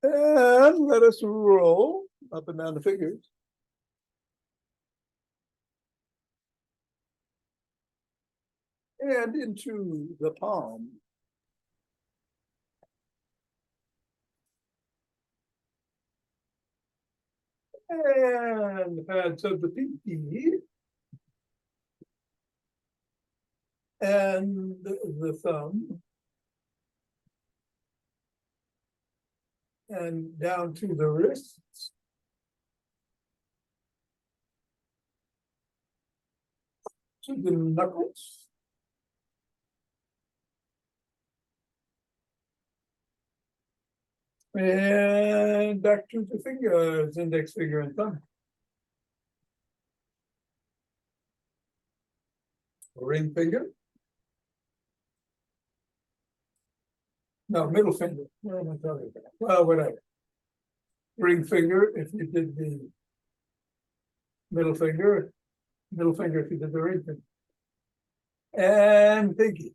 And let us roll up and down the fingers. And into the palm. And pads of the pinky. And the thumb. And down to the wrists. To the knuckles. And back to the fingers, index finger and thumb. Ring finger. No, middle finger. What am I talking about? Well, whatever. Ring finger if you did the middle finger if you did the ring finger. And pinky.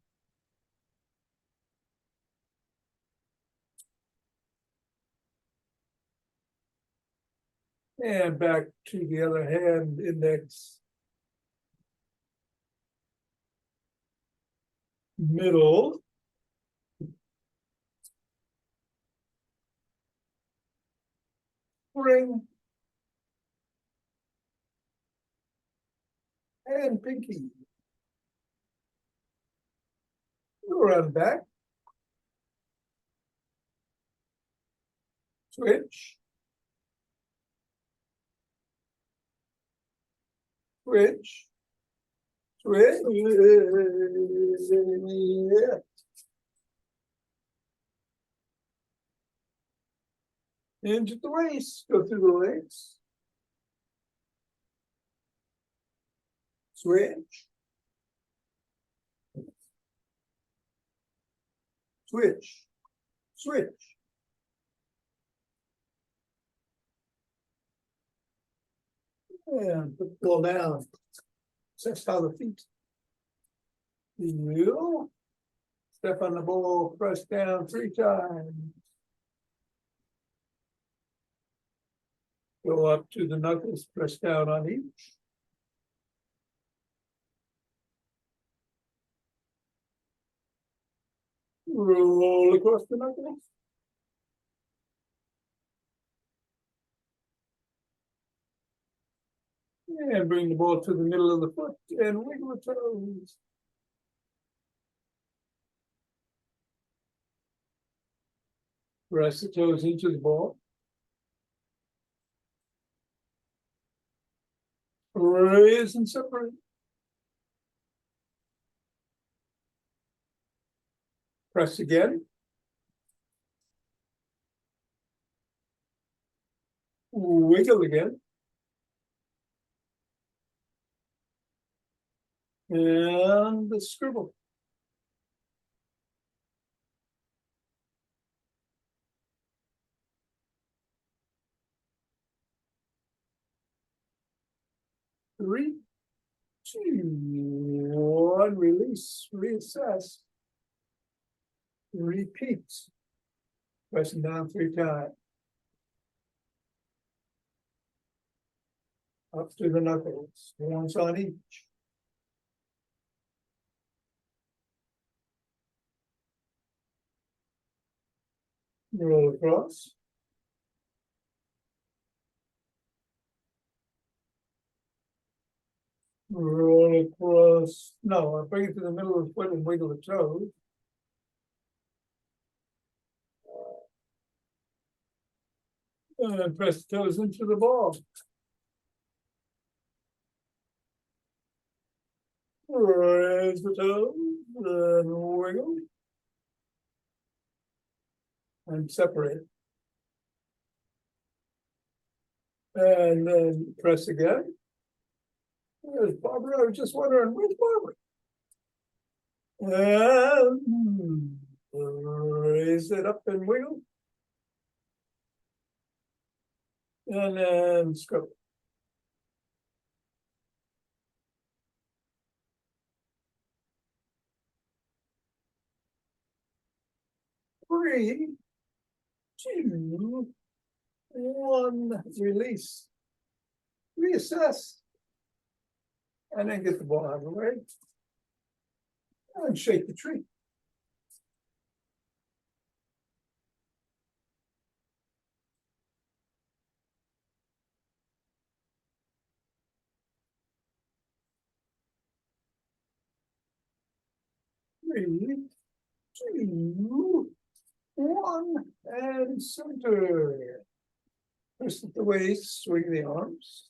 And back to the other hand, index, middle, ring, and pinky. Around back, switch, switch, switch, into the waist, go through the legs, switch, switch, switch. And put the ball down. That's how the feet. You step on the ball, press down 3 times. Go up to the knuckles, press down on each. Roll across the knuckles. And bring the ball to the middle of the foot and wiggle the toes. Press the toes into the ball. Raise and separate. Press again. Wiggle again. And the scribble. Three, 2, 1, release, reassess, repeat. Pressing down 3 times. Up to the knuckles, once on each. Roll across. Roll across. No, I bring it to the middle of the foot and wiggle the toes. And press the toes into the ball. Raise the toes and wiggle. And separate. And then press again. There's Barbara. I was just wondering, where's Barbara? And raise it up and wiggle. And then scope. Three, 2, 1, release, reassess, and then get the ball out of the way and shake the tree. Three, 2, 1, and center. Twist at the waist, swing the arms.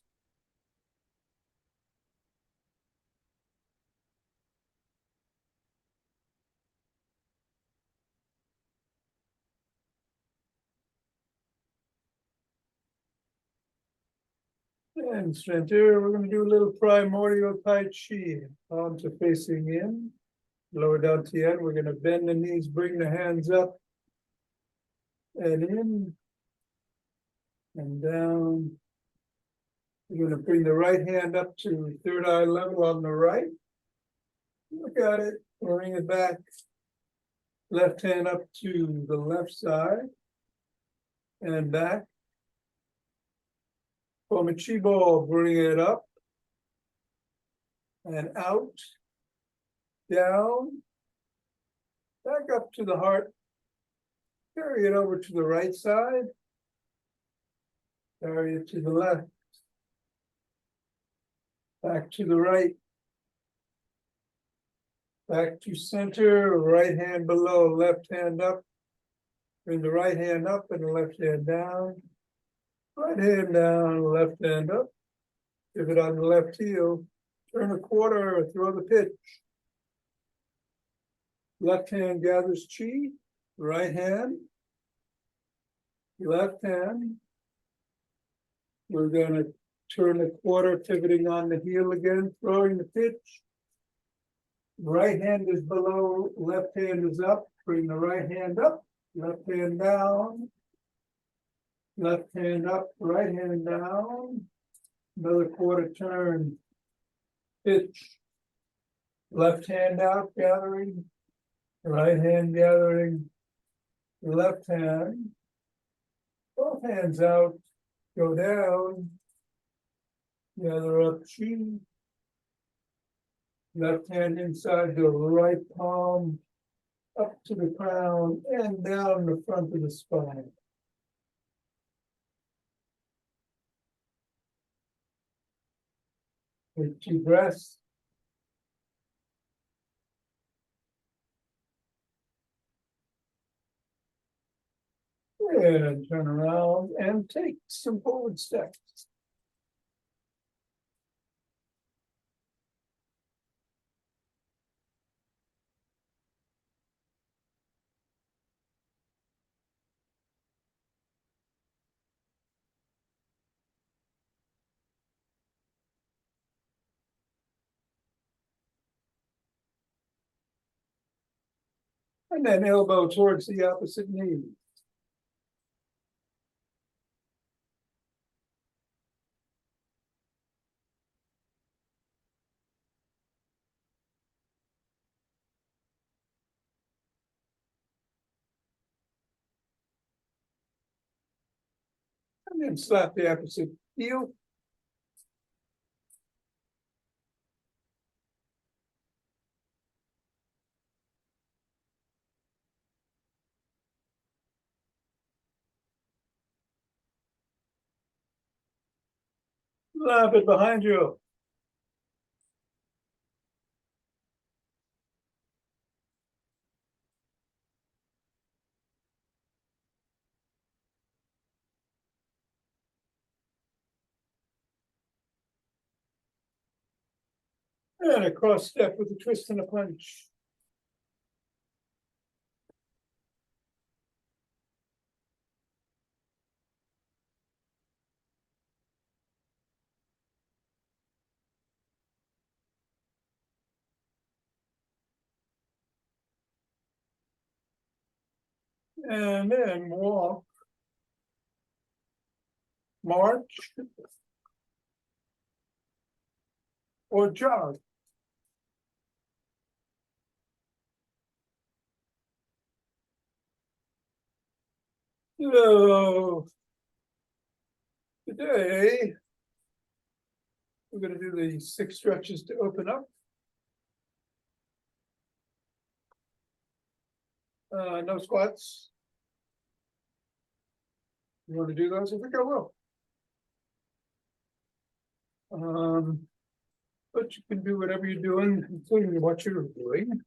And center, we're going to do a little primordial Tai Chi. Palms are facing in, lower down to the end. We're going to bend the knees, bring the hands up and in and down. You're going to bring the right hand up to third eye level on the right. Look at it, bring it back. Left hand up to the left side and back. Form a chi ball, bring it up and out, down, back up to the heart. Carry it over to the right side. Carry it to the left. Back to the right. Back to center, right hand below, left hand up. Bring the right hand up and the left hand down. Right hand down, left hand up. Give it on the left heel. Turn a quarter, throw the pitch. Left hand gathers chi. Right hand. Left hand. We're going to turn the quarter, pivoting on the heel again, throwing the pitch. Right hand is below, left hand is up. Bring the right hand up, left hand down. Left hand up, right hand down. Another quarter turn. Pitch. Left hand out, gathering. Right hand gathering. Left hand. Both hands out. Go down. Gather up chi. Left hand inside the right palm. Up to the crown and down the front of the spine. Take 2 breaths. And turn around and take some forward steps. And then elbow towards the opposite knee. And then slap the opposite heel. Slap it behind you. And a cross step with a twist and a punch. And then walk. March. Or jog. So today we're going to do the 6 stretches to open up. No squats. You want to do those? I think I will. But you can do whatever you're doing, including what you're doing,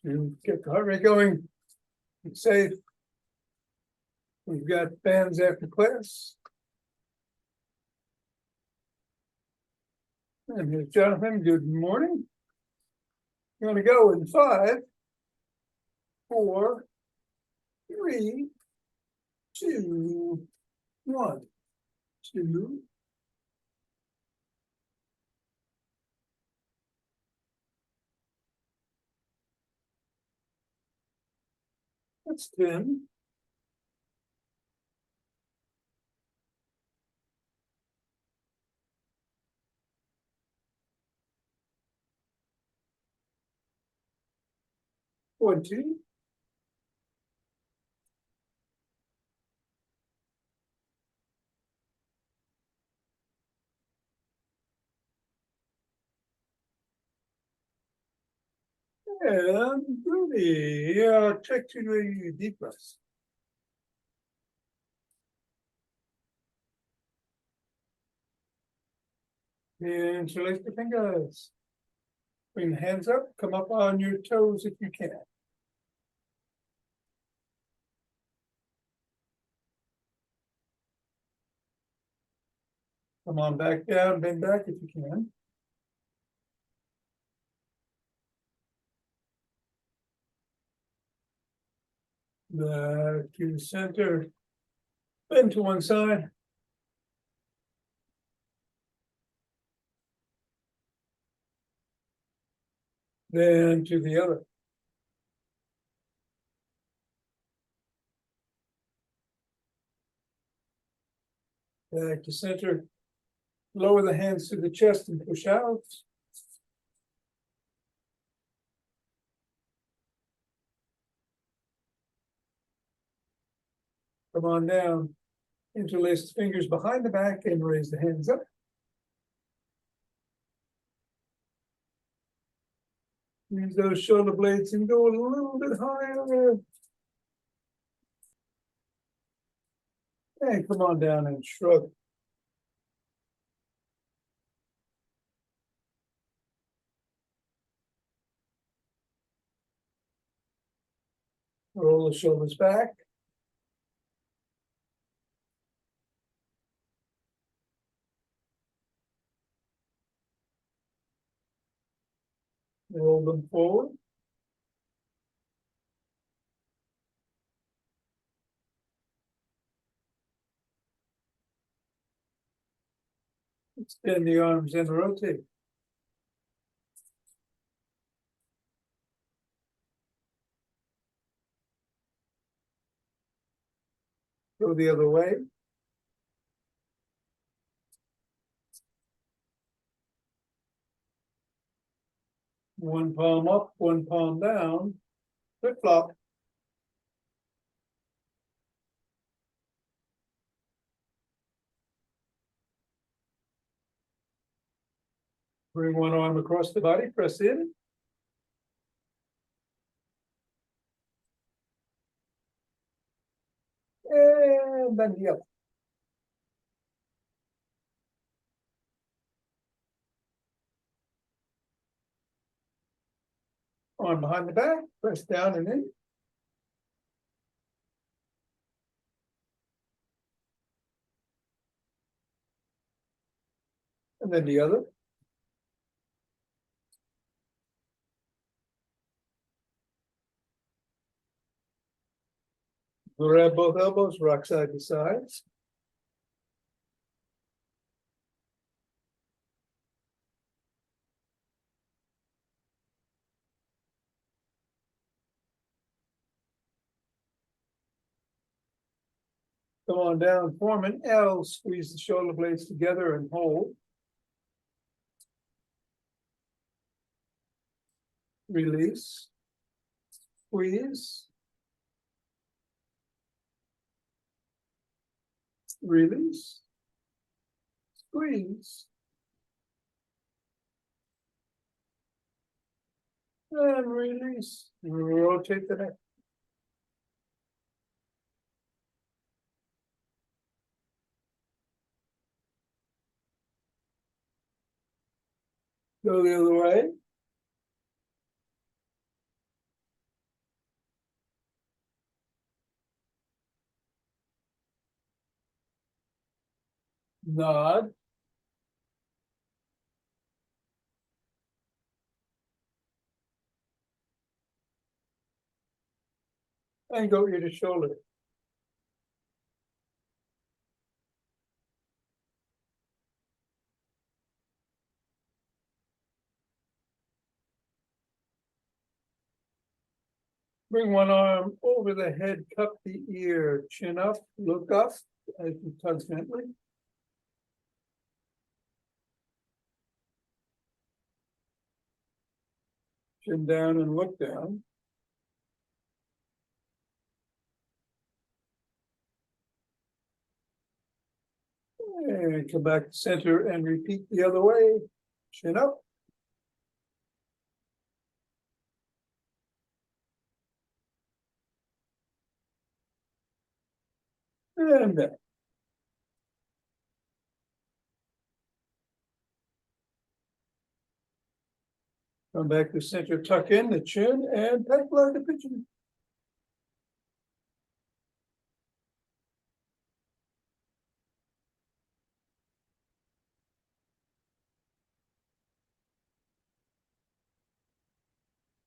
to get the heart rate going. It's safe. We've got bands after class. And here's Jonathan. Good morning. You're going to go in 5, 4, 3, 2, 1, 2. That's 10. One, two. And really, check to the deep breaths. Interlace the fingers. Bring the hands up, come up on your toes if you can. Come on back down, bend back if you can. Back to center. Bend to one side. Then to the other. Back to center. Lower the hands to the chest and push out. Come on down. Interlace the fingers behind the back and raise the hands up. Use those shoulder blades and go a little bit higher. And come on down and shrug. Roll the shoulders back. Roll them forward. Extend the arms and rotate. Go the other way. One palm up, one palm down. Flip flop. Bring one arm across the body, press in. And then the other. Arm behind the back, press down and in. And then the other. Grab both elbows, rock side to side. Come on down, form an L, squeeze the shoulder blades together and hold. Release. Squeeze. release, squeeze, and release, rotate the neck. Go the other way. Nod. And go ear to shoulder. Bring one arm over the head, cup the ear, chin up, look up as you touch gently. Chin down and look down. And come back to center and repeat the other way. Chin up. And back. Come back to center, tuck in the chin and pec like a pigeon.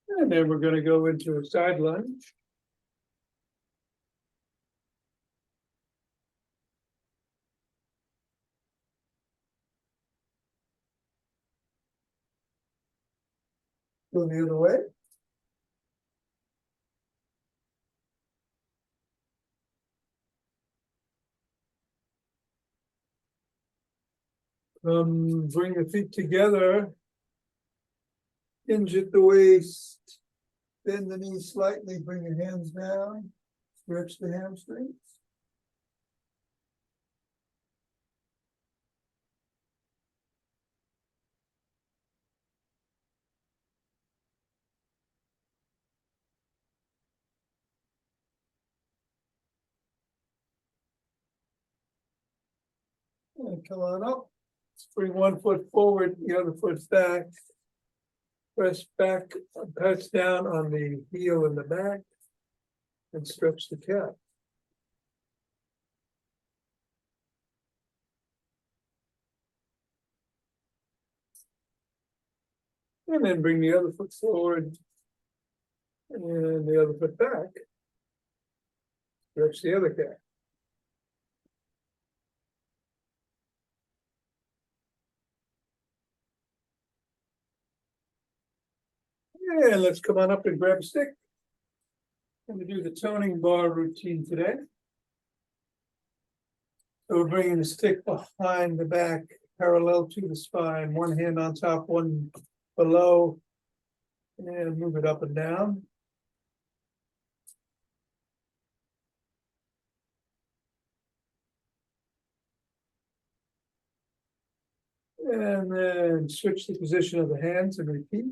And then we're going to go into a side lunge. Go the other way. Bring the feet together. Hinge at the waist. Bend the knees slightly, bring your hands down. Stretch the hamstrings. And come on up. Bring one foot forward, the other foot's back. Press back, press down on the heel in the back. And stretch the calf. And then bring the other foot forward. And the other foot back. Stretch the other calf. And let's come on up and grab a stick. I'm going to do the toning bar routine today. So we're bringing the stick behind the back, parallel to the spine, one hand on top, one below, and move it up and down. And then switch the position of the hands and repeat.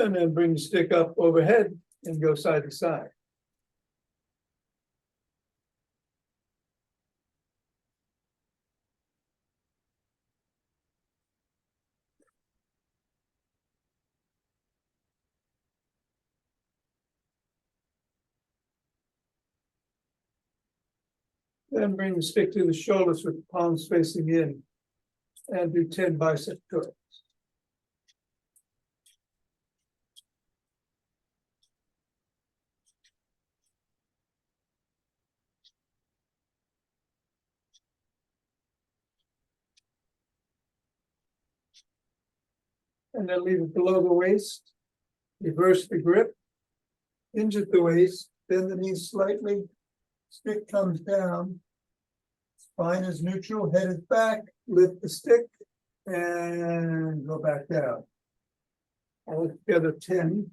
And then bring the stick up overhead and go side to side. Then bring the stick to the shoulders with the palms facing in and do 10 bicep curls. And then leave it below the waist. Reverse the grip. Hinge at the waist. Bend the knees slightly. Stick comes down. Spine is neutral. Head is back. Lift the stick and go back down. All together 10.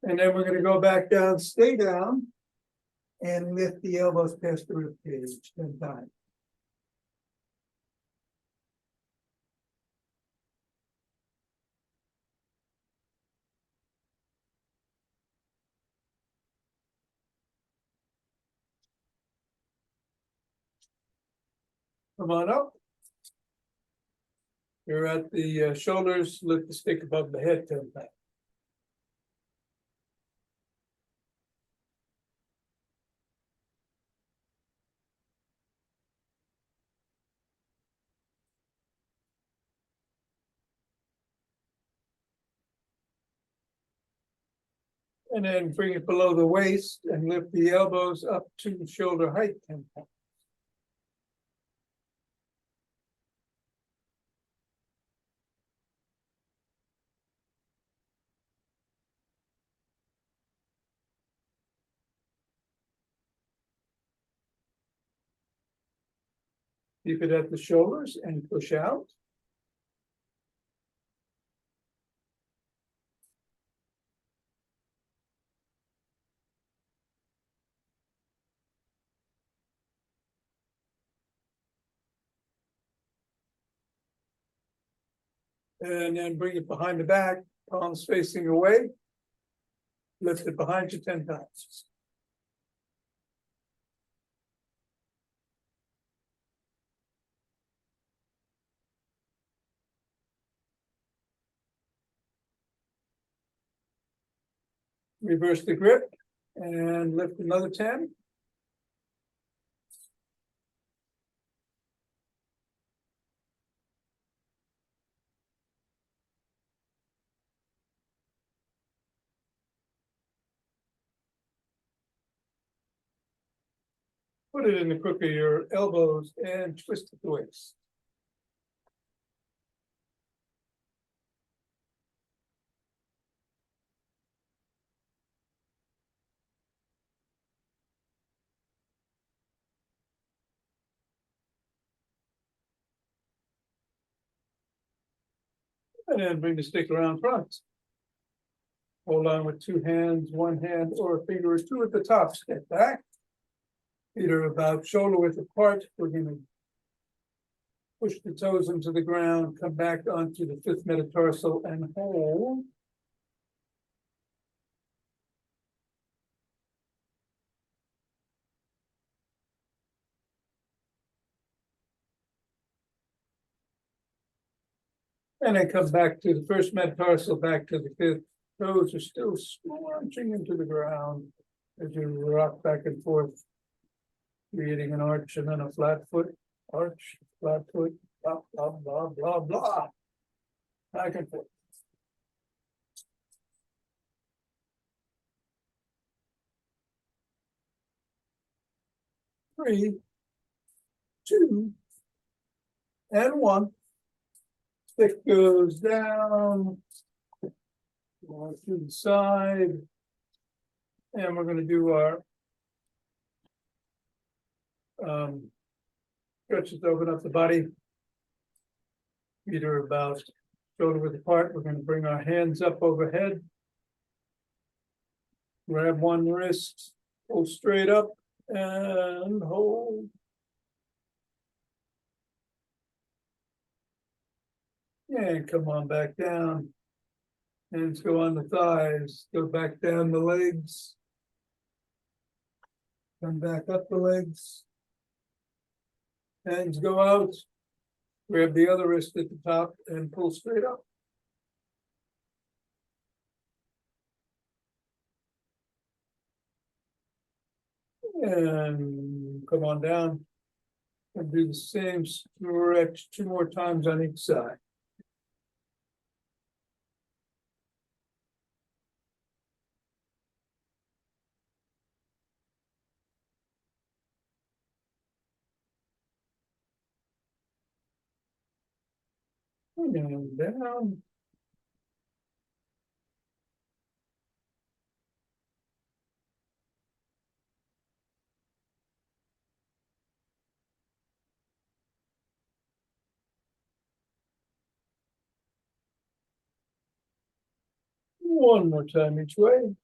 And then we're gonna go back down, stay down, and lift the elbows past the rib cage 10 times. Come on up. You're at the shoulders, lift the stick above the head 10 times. And then bring it below the waist and lift the elbows up to shoulder height 10 times. Keep it at the shoulders and push out. And then bring it behind the back, palms facing away. Lift it behind you 10 times. Reverse the grip and lift another 10. Put it in the crook of your elbows and twist at the waist. And then bring the stick around front. Hold on with 2 hands, 1 hand or a finger or 2 at the top. Step back. Feet are about shoulder width apart. We're going to push the toes into the ground, come back onto the 5th metatarsal and hold. And then come back to the 1st metatarsal, back to the 5th. Toes are still scrunching into the ground as you rock back and forth, creating an arch and then a flat foot, arch, flat foot, blah, blah, blah, blah, blah. Back and forth. Three, 2, and 1. Stick goes down, to the side, and we're going to do our stretches to open up the body. Feet are about shoulder width apart. We're going to bring our hands up overhead. Grab one wrist, pull straight up, and hold. And come on back down. Hands go on the thighs, go back down the legs. Come back up the legs. Hands go out. Grab the other wrist at the top and pull straight up. And come on down. And do the same stretch 2 more times on each side. And down. One more time each way.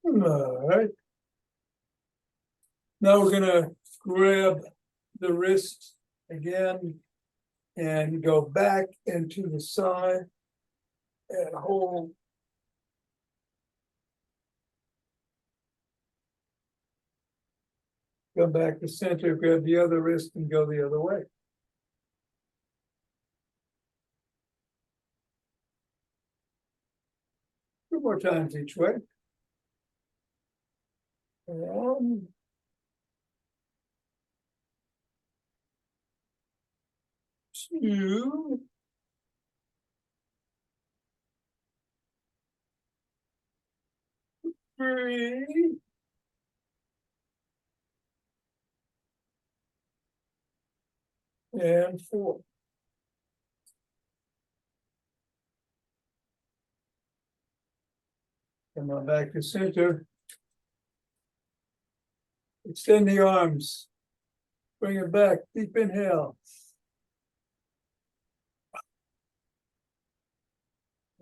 All right. Now we're gonna grab the wrist again and go back into the side and hold. Go back to center, grab the other wrist and go the other way. Two more times each way. One. Two. Three. And four. Come on back to center. Extend the arms. Bring it back. Deep inhale.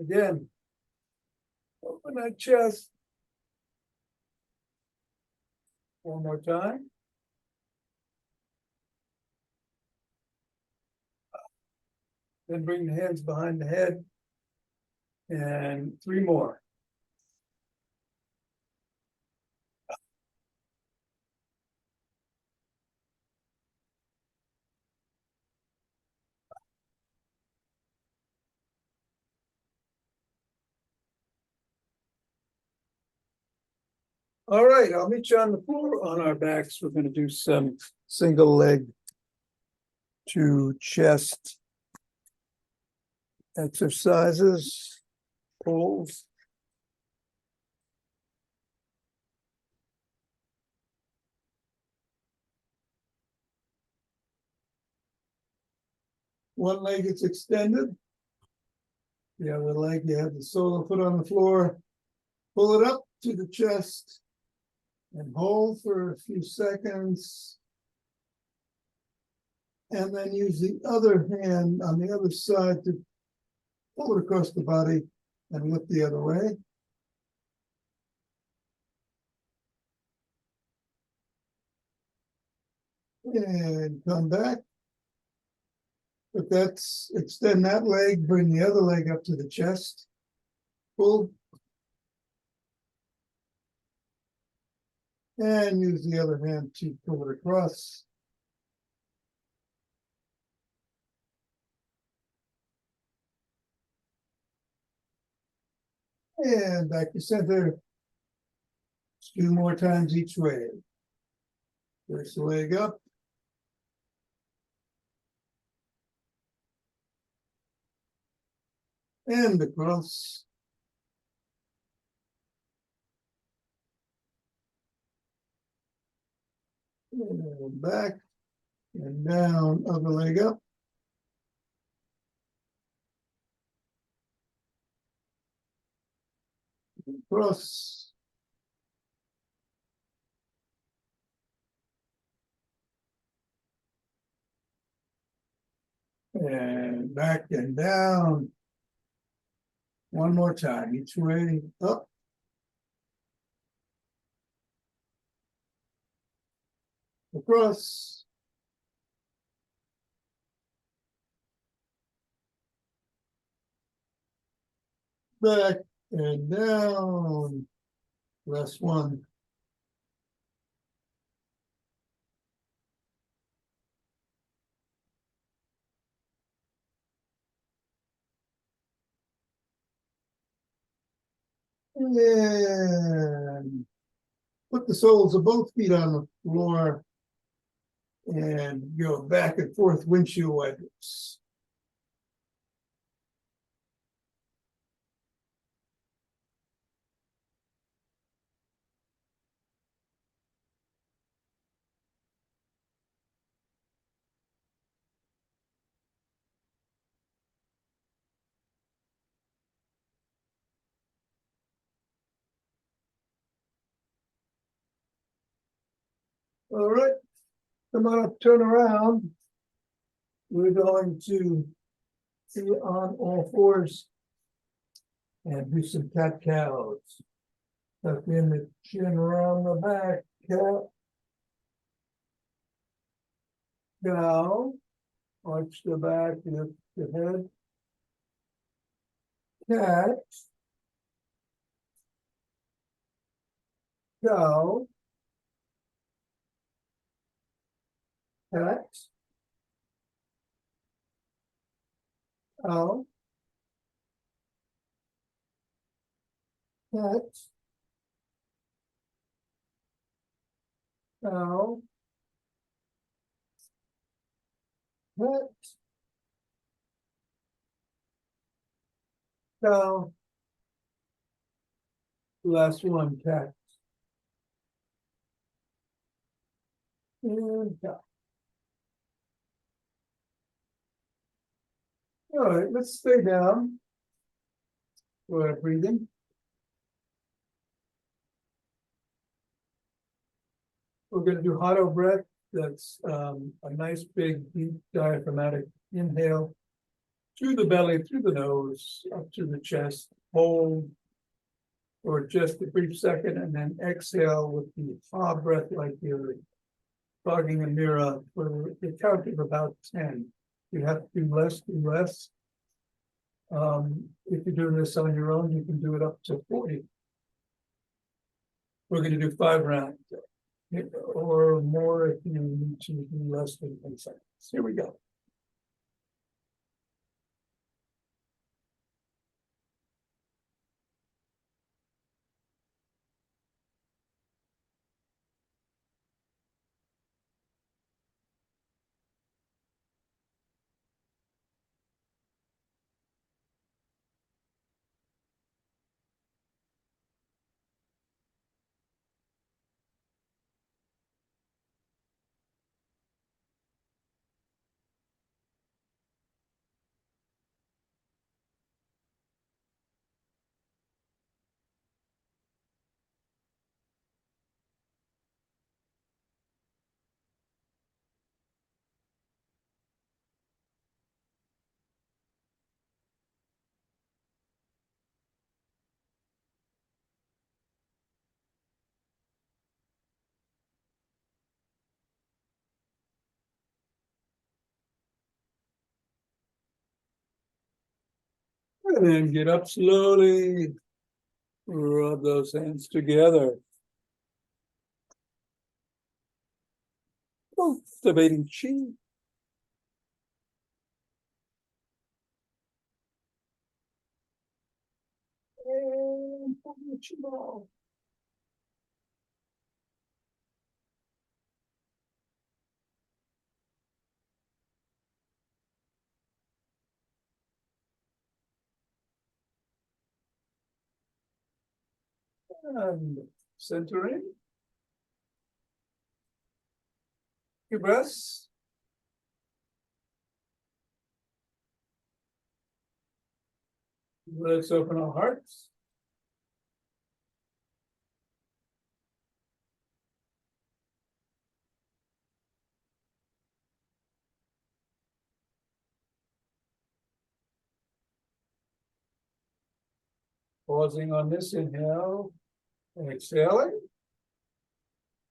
Again. Open that chest. One more time. Then bring the hands behind the head. And three more. All right, I'll meet you on the floor on our backs. We're going to do some single leg to chest exercises, pulls. One leg is extended. The other leg, you have the sole of the foot on the floor. Pull it up to the chest and hold for a few seconds. And then use the other hand on the other side to pull it across the body and lift the other way. And come back. But that's, extend that leg, bring the other leg up to the chest. Pull. And use the other hand to pull it across. And back to center. Two more times each way. First leg up. And across. And back. And down, other leg up. Across. And back and down. One more time, each way up. Across. Back and down. Last one. And put the soles of both feet on the floor and go back and forth windshield wipers. All right, come on up, turn around. We're going to sit on all fours and do some cat cows. Tuck in the chin around the back, cat, cow, arch the back, lift the head, cat, cow, cat, cow, cat, cow, cat, cow. Last one, cat. And cow. All right, let's stay down. We're breathing. We're going to do auto breath. That's a nice big deep diaphragmatic inhale through the belly, through the nose, up to the chest. Hold for just a brief second, and then exhale with the ah breath like you're fogging a mirror for the count of about 10. You have to do less, do less. If you're doing this on your own, you can do it up to 40. We're going to do 5 rounds or more if you need to do less than 10 seconds. Here we go. And then get up slowly. Rub those hands together. Cultivating chi. And pull the chi ball. And centering. Your breaths. Let's open our hearts. Pausing on this inhale. And exhaling.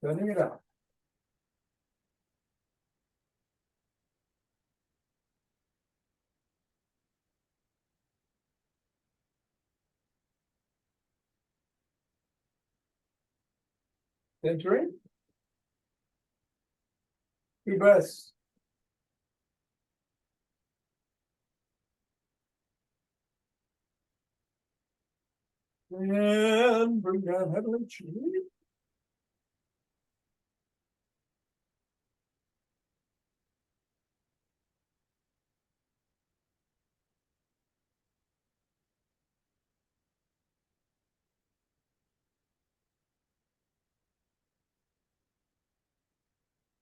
Turning it out. Centering. Deep breaths. And bring down heavily.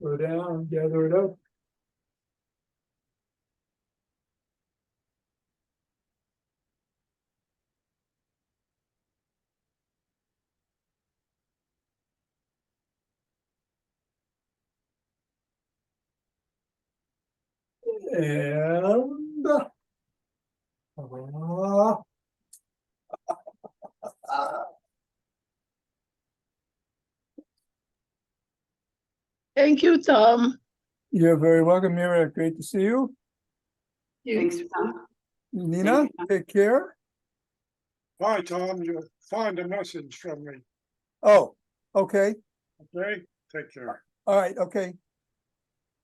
Go down, gather it up. And Thank you, Tom. you're very welcome, Mira. Great to see you. Thanks, Tom. Nina, take care. Hi, Tom, you find a message from me, Oh, okay. okay? Take care. All right, okay.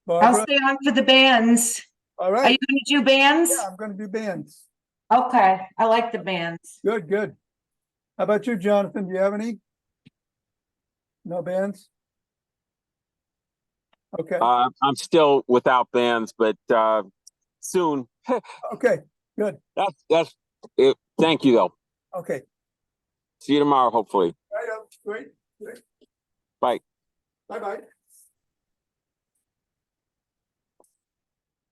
I'll Barbara, stay on for the bands. all Are right. you gonna do bands? Yeah, I'm gonna do bands. Okay, I like the bands. Good, good. How about you, Jonathan? Do you have any? No bands? Okay, I'm still without bands, but soon. okay, good. That's it. Thank you, though. Okay. See you tomorrow, hopefully. Right up, great, great. Bye. Bye-bye.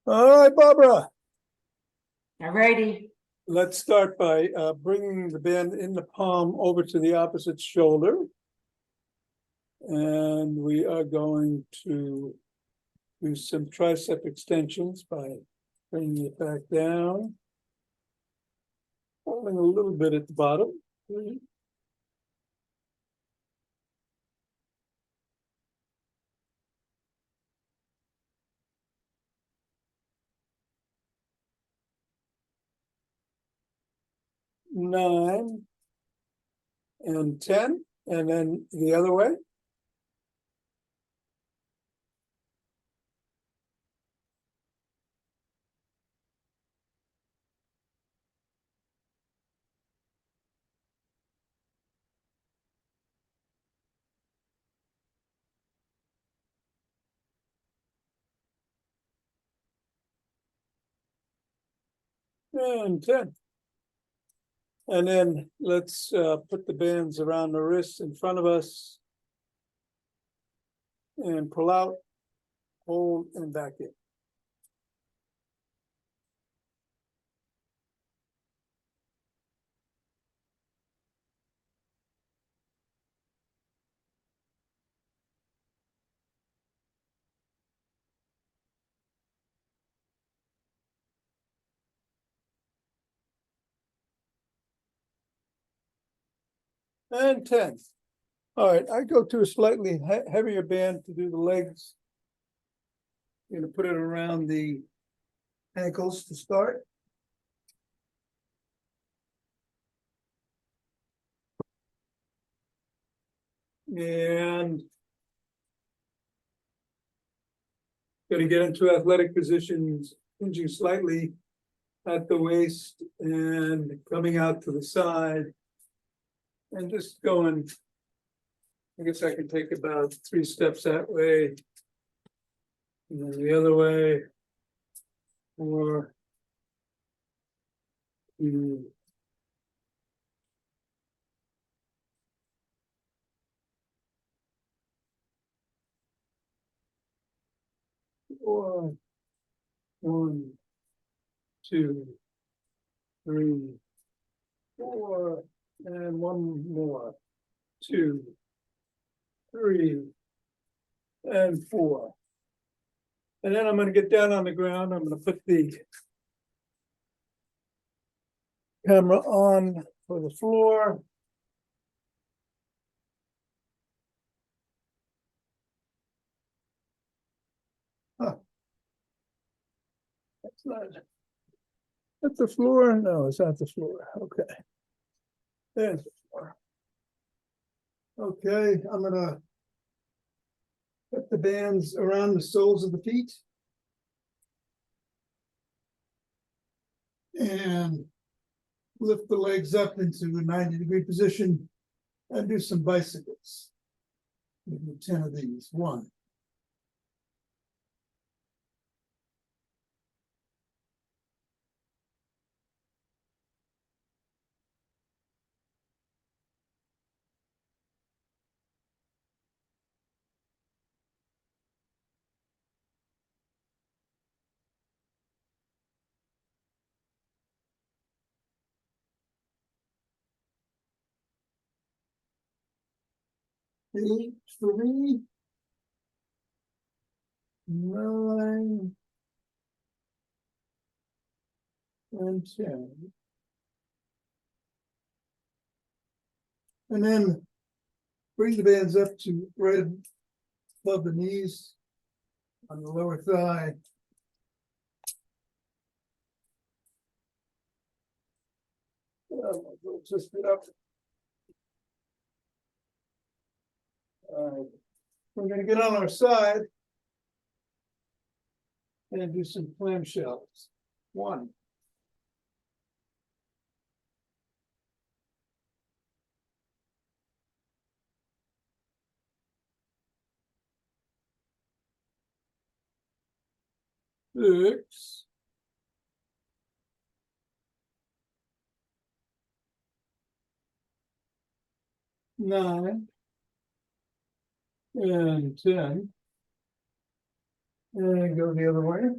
All right, Barbara, Alrighty. let's start by bringing the band in the palm over to the opposite shoulder. And we are going to do some tricep extensions by bringing it back down. Holding a little bit at the bottom. 3, 9 and 10, and then the other way. And 10. And then let's put the bands around the wrists in front of us. And pull out, hold, and back in. And 10. All right, I go to a slightly heavier band to do the legs. I'm gonna put it around the ankles to start. And gonna get into athletic positions, hinging slightly at the waist and coming out to the side. And just going, I guess I can take about 3 steps that way. And then the other way. 4, 2, 4, 1, 2, 3, 4, and one more. 2, 3, and 4. And then I'm going to get down on the ground. I'm going to put the camera on for the floor. Huh. That's not. That's the floor? No, it's not the floor. Okay. There's the floor. Okay, I'm gonna put the bands around the soles of the feet. And lift the legs up into a 90-degree position and do some bicycles. We'll do 10 of these. 1. 8, 3, 9, and 10. And then bring the bands up to right above the knees on the lower thigh. Just get up. All right. We're going to get on our side and do some clamshells. 1. 6. 9. And 10. And go the other way.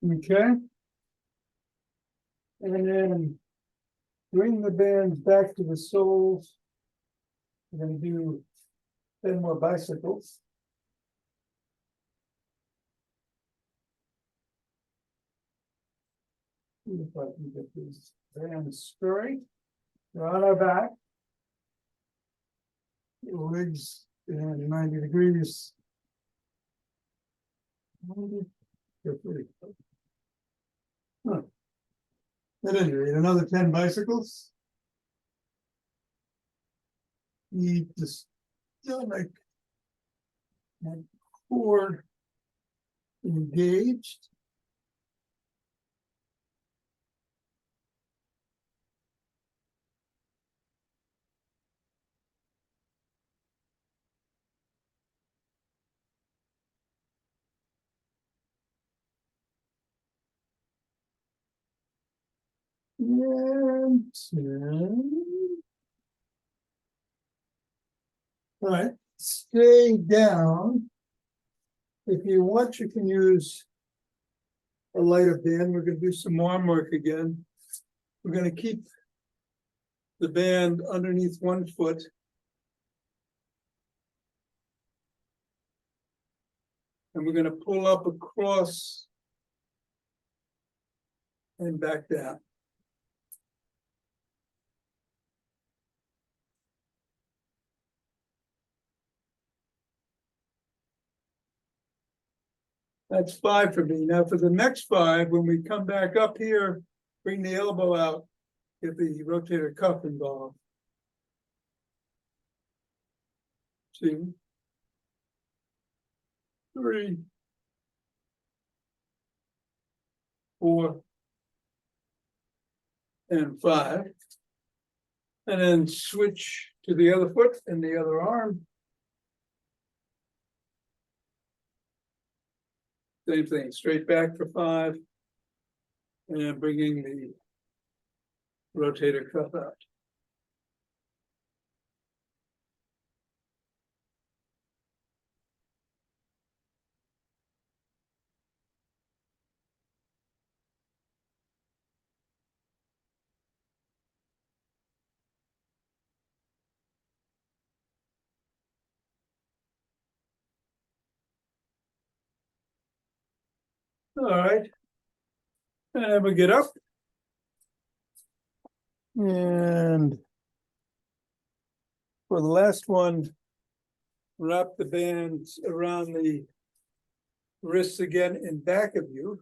Okay. And then bring the bands back to the soles. We're going to do 10 more bicycles. See if I can get these bands straight. We're on our back. Legs in 90 degrees. 90. They're pretty close. Huh. At any rate, another 10 bicycles. Keep the stomach and core engaged. And 10. All right, stay down. If you want, you can use a lighter band. We're going to do some arm work again. We're going to keep the band underneath one foot. And we're going to pull up across and back down. That's 5 for me. Now for the next 5, when we come back up here, bring the elbow out, get the rotator cuff involved. 2, 3, 4, and 5. And then switch to the other foot and the other arm. Same thing, straight back for 5. And bringing the rotator cuff out. All right. And we get up. And for the last one, wrap the bands around the wrists again in back of you.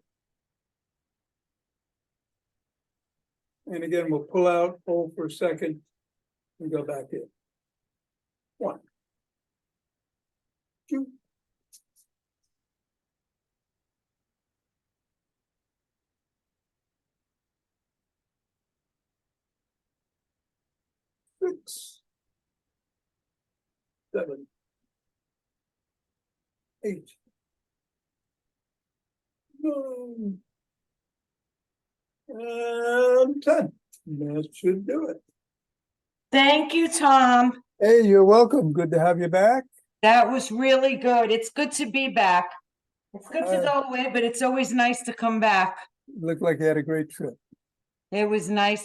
And again, we'll pull out, hold for a second, and go back in. 1, 2. 6, 7, 8, 9, and 10. That should do it. Thank you, Tom. Hey, you're welcome. Good to have you back. That was really good. It's good to be back. It's good to Uh, go away, but it's always nice to come back. Looked like you had a great trip. It was nice